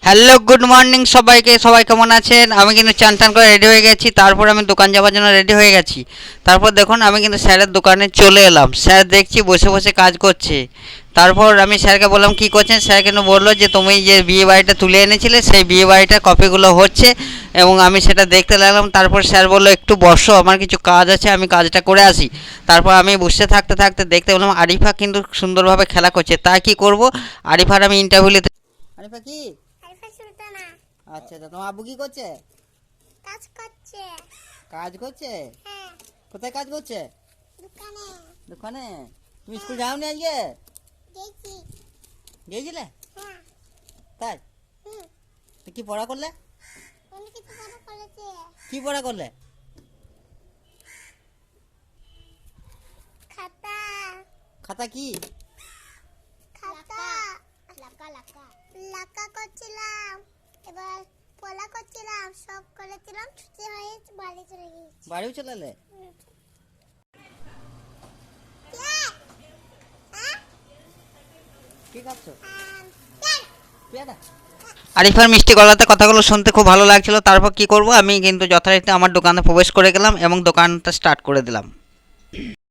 Hello good morning সবাইকে। সবাই কেমন আছেন? আমি কিন্তু চান টান করে রেডি হয়ে গেছি, তারপর আমি দোকান যাওয়ার জন্য রেডি হয়ে গেছি। তারপর দেখুন আমি কিন্তু স্যারের দোকানে চলে এলাম। স্যার দেখছি বসে বসে কাজ করছে। তারপর আমি স্যারকে বললাম কী করছেন? স্যার কিন্তু বললো যে তুমি যে বিয়ে বাড়িটা তুলে এনেছিলে সেই বিয়ে বাড়িটার কপিগুলো হচ্ছে, এবং আমি সেটা দেখতে লাগলাম। তারপর স্যার বললো একটু বসো, আমার কিছু কাজ আছে, আমি কাজটা করে আসি। তারপর আমি বসে থাকতে থাকতে দেখতে পেলাম আরিফা কিন্তু সুন্দরভাবে খেলা করছে। তাই কি করব, আরিফার আমি ইন্টারভিউ নিতে। আরিফা কি? আরিফা সুলতানা আচ্ছা, তোমার আব্বু কি করছে? কাজ করছে। কাজ করছে? হ্যাঁ, কোথায় কাজ করছে? দোকানে। দোকানে? তুমি স্কুল যাওনি আজকে? গেছি। গিয়েছিলে? হ্যাঁ। তাই? হুম। তো কি পড়া করলে? অনেক কিছু পড়া করেছে। কি পড়া করলে? খাতা। খাতা কি? খাতা। লাকা লাকা করছিলাম। এবার পড়া করছিলাম, সব করেছিলাম, ছুটি হয়ে বাড়ি চলে গেছি। বাড়িও চলে এলে? কি খাচ্ছো? পেয়ারা? আরিফার মিষ্টি গলাতে কথাগুলো শুনতে খুব ভালো লাগছিল। তারপর কি করব, আমি কিন্তু যথারীতি আমার দোকানে প্রবেশ করে গেলাম এবং দোকানটা স্টার্ট করে দিলাম।